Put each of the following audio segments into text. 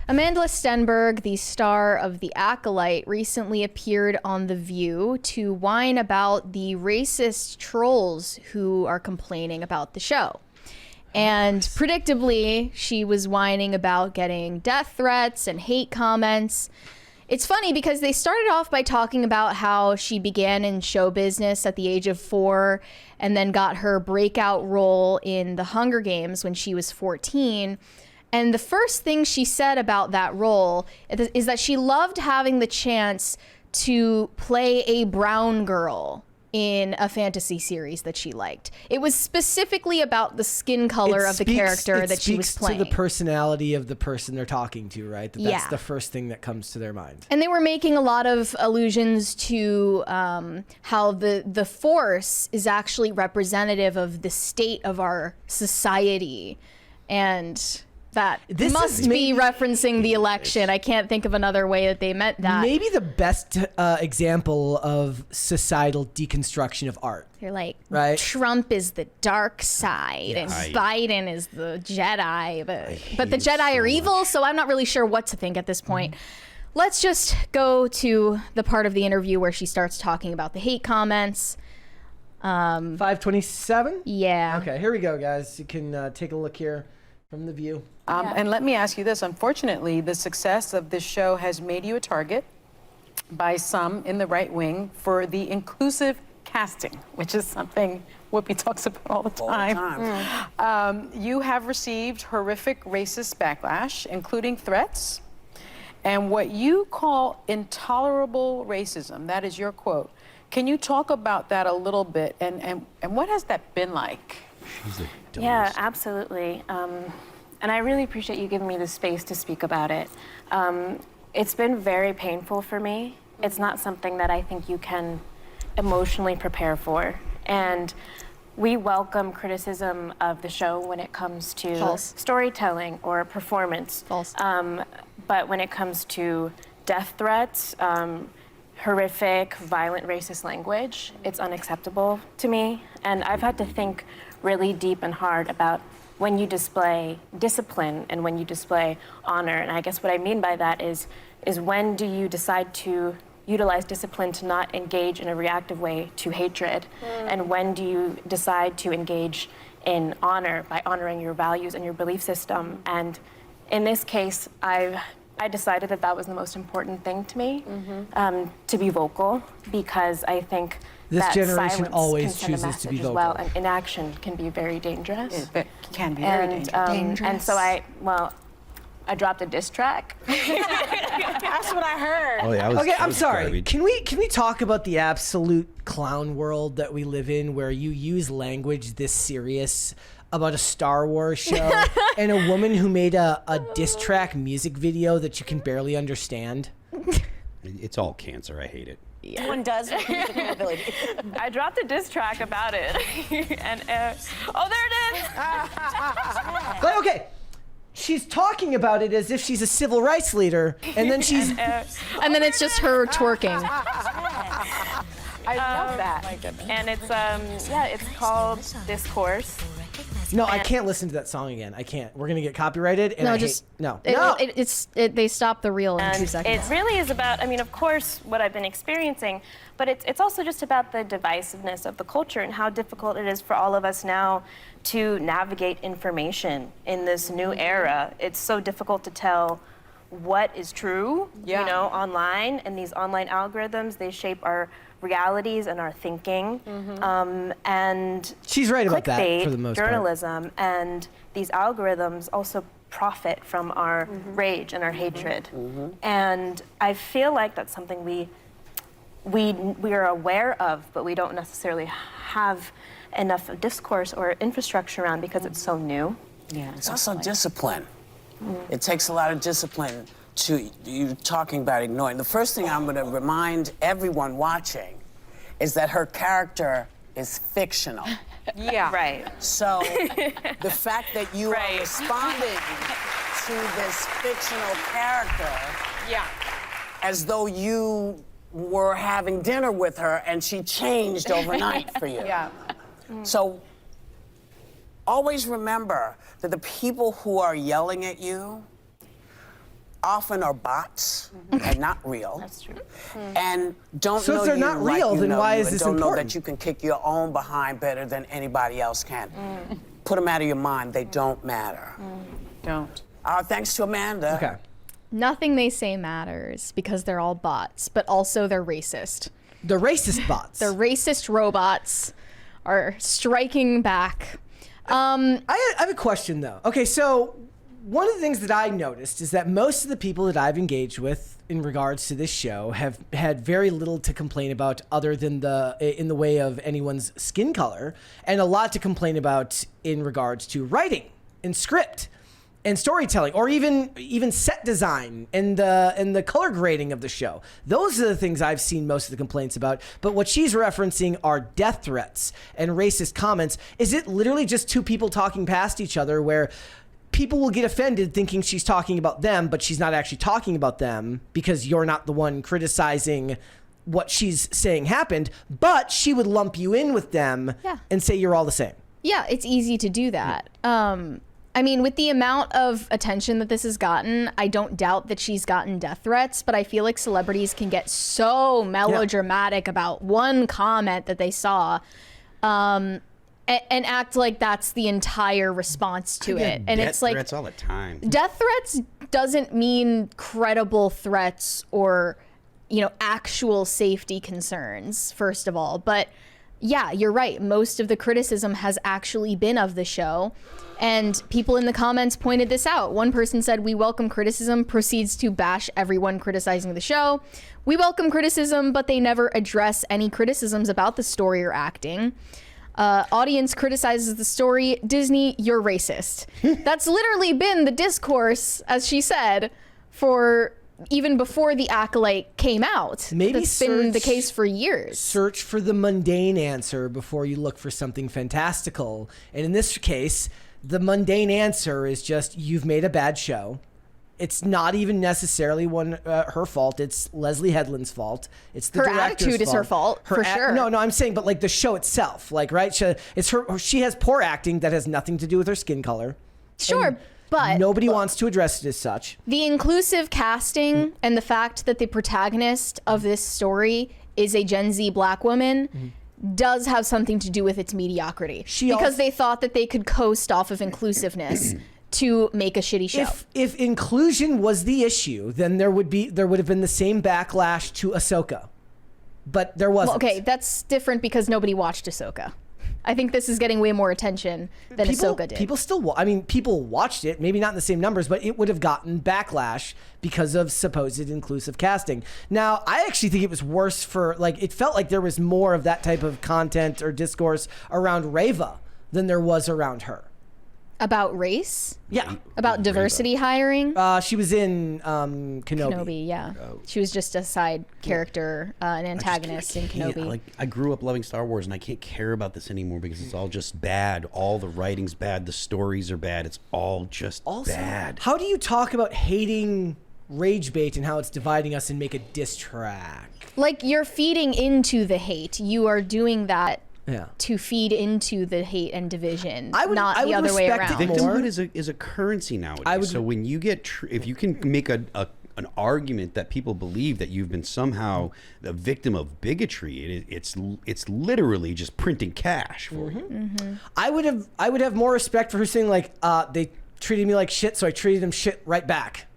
Amandla Stenberg, the star of The Acolyte, recently appeared on The View to whine about the racist trolls who are complaining about the show. And predictably, she was whining about getting death threats and hate comments. It's funny because they started off by talking about how she began in show business at the age of 4 and then got her breakout role in The Hunger Games when she was 14. And the first thing she said about that role is that she loved having the chance to play a brown girl in a fantasy series that she liked. It was specifically about the skin color of the character that she was playing. It speaks to the personality of the person they're talking to, right? That's the first thing that comes to their mind. And they were making a lot of allusions to how the Force is actually representative of the state of our society. And that must be referencing the election. I can't think of another way that they meant that. Maybe the best example of societal deconstruction of art. They're like, right? Trump is the dark side and Biden is the Jedi. But the Jedi are evil, so I'm not really sure what to think at this point. Let's just go to the part of the interview where she starts talking about the hate comments. 527? Yeah. Okay, here we go, guys. You can take a look here from The View. And let me ask you this. Unfortunately, the success of this show has made you a target by some in the right wing for the inclusive casting, which is something Whoopi talks about all the time. You have received horrific racist backlash, including threats, and what you call intolerable racism. That is your quote. Can you talk about that a little bit, and what has that been like? Yeah, absolutely. And I really appreciate you giving me the space to speak about it. It's been very painful for me. It's not something that I think you can emotionally prepare for. And we welcome criticism of the show when it comes to storytelling or performance. But when it comes to death threats, horrific, violent, racist language, it's unacceptable to me. And I've had to think really deep and hard about when you display discipline and when you display honor. And I guess what I mean by that is when do you decide to utilize discipline to not engage in a reactive way to hatred? And when do you decide to engage in honor by honoring your values and your belief system? And in this case, I decided that was the most important thing to me, to be vocal, because I think this that generation silence always can send a chooses to be message vocal. as well, and inaction can be very dangerous. It can be very dangerous. And so I dropped a diss track. That's what I heard. Oh, yeah, Okay, I'm sorry. Can we talk about the absolute clown world that we live in, where you use language this serious about a Star Wars show and a woman who made a diss track music video that you can barely understand? It's all cancer. I hate it. One does with musical ability. I dropped a diss track about it. And oh, there it is. But okay, she's talking about it as if she's a civil rights leader, and then she's And then it's just her twerking. I love that. My goodness. And it's it's called Discourse. No, I can't listen to that song again. I can't. We're gonna get copyrighted. And No, they stopped the reel in 2 seconds. It really is about, I mean, of course, what I've been experiencing, but it's also just about the divisiveness of the culture and how difficult it is for all of us now to navigate information in this new era. It's so difficult to tell what is true, online, and these online algorithms, they shape our realities and our thinking, and she's right about that for the most part. Journalism and these algorithms also profit from our rage and our hatred, and I feel like that's something we are aware of, but we don't necessarily have enough discourse or infrastructure around because it's so new. Yeah, it's also discipline. It takes a lot of discipline to, you talking about ignoring. The first thing I'm gonna remind everyone watching is that her character is fictional. Yeah. Right. So the fact that you are responding to this fictional character as though you were having dinner with her and she changed overnight for you. So always remember that the people who are yelling at you often are bots and not real. That's true. And don't So know if they're you not like real, you then know why you, is and this don't know important? that you can kick your own behind better than anybody else can. Put them out of your mind. They don't matter. Don't. Thanks to Amanda. Okay. Nothing they say matters because they're all bots, but also they're racist. The racist bots. The racist robots are striking back. I have a question though. Okay, so one of the things that I noticed is that most of the people that I've engaged with in regards to this show have had very little to complain about other than in the way of anyone's skin color, and a lot to complain about in regards to writing and script and storytelling, or even set design and the color grading of the show. Those are the things I've seen most of the complaints about. But what she's referencing are death threats and racist comments. Is it literally just two people talking past each other where people will get offended thinking she's talking about them, but she's not actually talking about them because you're not the one criticizing what she's saying happened, but she would lump you in with them and say you're all the same? Yeah, it's easy to do that. I mean, with the amount of attention that this has gotten, I don't doubt that she's gotten death threats, but I feel like celebrities can get so melodramatic about one comment that they saw and act like that's the entire response to it. And it's like threats all the time. Death threats doesn't mean credible threats or, actual safety concerns, first of all. But yeah, you're right. Most of the criticism has actually been of the show. And people in the comments pointed this out. One person said, "We welcome criticism," proceeds to bash everyone criticizing the show. "We welcome criticism, but they never address any criticisms about the story or acting." Audience criticizes the story. "Disney, you're racist." That's literally been the discourse, as she said, for even before the Acolyte came out. Maybe that's been the case for years. Search for the mundane answer before you look for something fantastical. And in this case, the mundane answer is just, you've made a bad show. It's not even necessarily her fault. It's Leslie Headland's fault. It's the Her director's attitude is her fault, for sure. No, I'm saying, but like the show itself, like, right? She has poor acting that has nothing to do with her skin color. Sure, but nobody wants to address it as such. the inclusive casting and the fact that the protagonist of this story is a Gen Z black woman does have something to do with its mediocrity. Because they thought that they could coast off of inclusiveness to make a shitty show. If inclusion was the issue, then there would have been the same backlash to Ahsoka. But there wasn't. Well, okay, that's different because nobody watched Ahsoka. I think this is getting way more attention than Ahsoka did. People watched it, maybe not in the same numbers, but it would have gotten backlash because of supposed inclusive casting. Now, I actually think it was worse it felt like there was more of that type of content or discourse around Reva than there was around her. About race? Yeah. About diversity hiring? She was in Kenobi. Kenobi, yeah. She was just a side character, an antagonist in Kenobi. I grew up loving Star Wars, and I can't care about this anymore because it's all just bad. All the writing's bad. The stories are bad. It's all just bad. How do you talk about hating rage bait and how it's dividing us and make a diss track? Like, you're feeding into the hate. You are doing that to feed into the hate and division, not the other way around. Victimhood is a currency nowadays. So when you get, if you can make an argument that people believe that you've been somehow a victim of bigotry, it's literally just printing cash for you. Mm-hmm. I would have more respect for her saying they treated me like shit, so I treated them shit right back.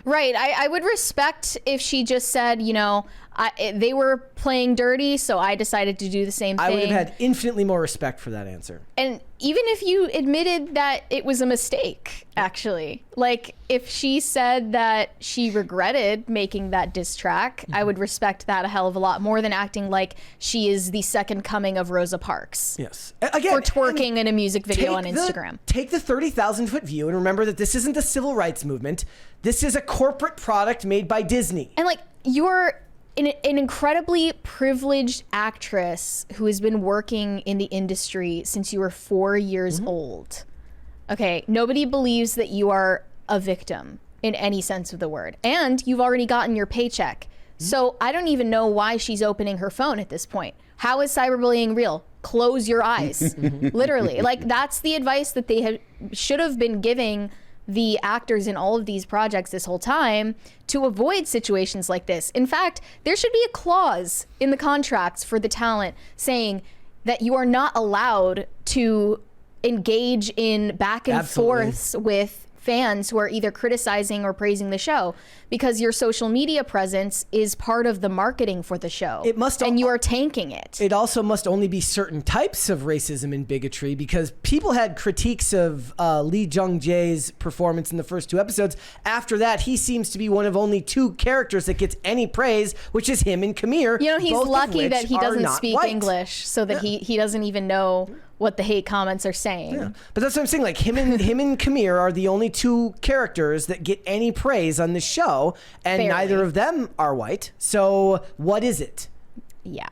Right. I would respect if she just said, they were playing dirty, so I decided to do the same thing. I would have had infinitely more respect for that answer. And even if you admitted that it was a mistake, actually, like if she said that she regretted making that diss track, I would respect that a hell of a lot more than acting like she is the second coming of Rosa Parks. Yes. Again, for twerking in a music video on Instagram. Take the 30,000-foot view and remember that this isn't the civil rights movement. This is a corporate product made by Disney. And you're an incredibly privileged actress who has been working in the industry since you were 4 years old. Okay, nobody believes that you are a victim in any sense of the word. And you've already gotten your paycheck. So I don't even know why she's opening her phone at this point. How is cyberbullying real? Close your eyes. Literally. That's the advice that they should have been giving the actors in all of these projects this whole time to avoid situations like this. In fact, there should be a clause in the contracts for the talent saying that you are not allowed to engage in back and forths with fans who are either criticizing or praising the show, because your social media presence is part of the marketing for the show. It must, and you are tanking it. It also must only be certain types of racism and bigotry, because people had critiques of Lee Jung-jae's performance in the first 2 episodes. After that, he seems to be one of only 2 characters that gets any praise, which is him and Kamir. You know, he's lucky that he doesn't speak white. English, so that he doesn't even know what the hate comments are saying. Yeah. But that's what I'm saying. Like, him and Kamir are the only 2 characters that get any praise on the show, and Barely. neither of them are white. So what is it? Yeah.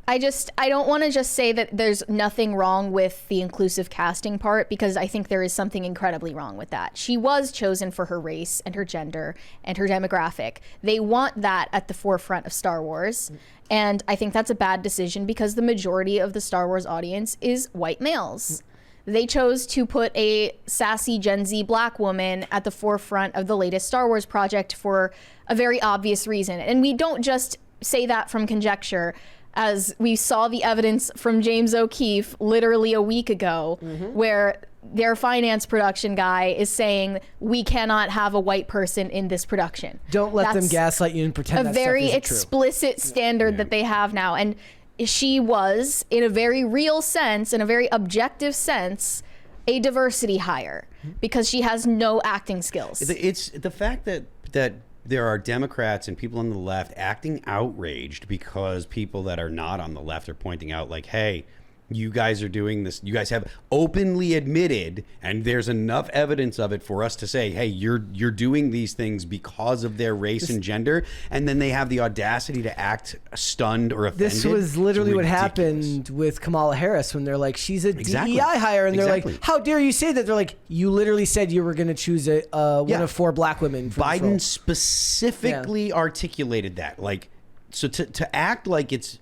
I don't want to just say that there's nothing wrong with the inclusive casting part, because I think there is something incredibly wrong with that. She was chosen for her race and her gender and her demographic. They want that at the forefront of Star Wars. And I think that's a bad decision, because the majority of the Star Wars audience is white males. They chose to put a sassy Gen Z black woman at the forefront of the latest Star Wars project for a very obvious reason. And we don't just say that from conjecture, as we saw the evidence from James O'Keefe literally a week ago, where their finance production guy is saying, we cannot have a white person in this production. Don't let them gaslight you and pretend a that very stuff isn't explicit standard that they have now. And she was, in a very real sense, in a very objective sense, a diversity hire, because she has no acting skills. It's the fact that there are Democrats and people on the left acting outraged because people that are not on the left are pointing out, like, hey, you guys are doing this. You guys have openly admitted, and there's enough evidence of it for us to say, hey, you're doing these things because of their race and gender. And then they have the audacity to act stunned or offended. This was literally what Ridiculous. happened with Kamala Harris, when they're like, she's a Exactly. DEI hire, and they're Exactly. like, how dare you say that? They're like, you literally said you were going to choose one of 4 black women for this role. Biden specifically articulated that. Like, so to act like it's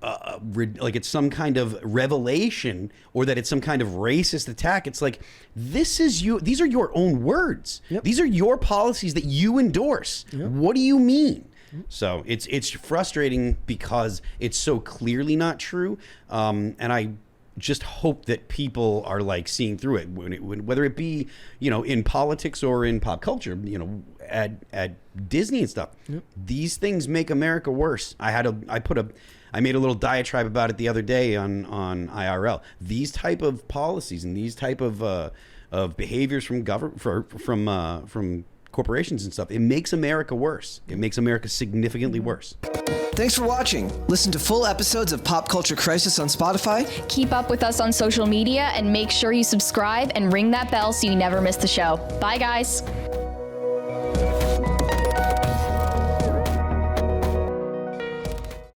like it's some kind of revelation, or that it's some kind of racist attack. It's like, these are your own words. Yep. These are your policies that you endorse. Yep. What do you mean? So it's frustrating because it's so clearly not true. And I just hope that people are like seeing through it, whether it be, in politics or in pop culture, at Disney and stuff. Yep. These things make America worse. I made a little diatribe about it the other day on IRL. These type of policies and these type of behaviors from from corporations and stuff, it makes America worse. It makes America significantly worse. Thanks for watching. Listen to full episodes of Pop Culture Crisis on Spotify. Keep up with us on social media, and make sure you subscribe and ring that bell so you never miss the show. Bye, guys.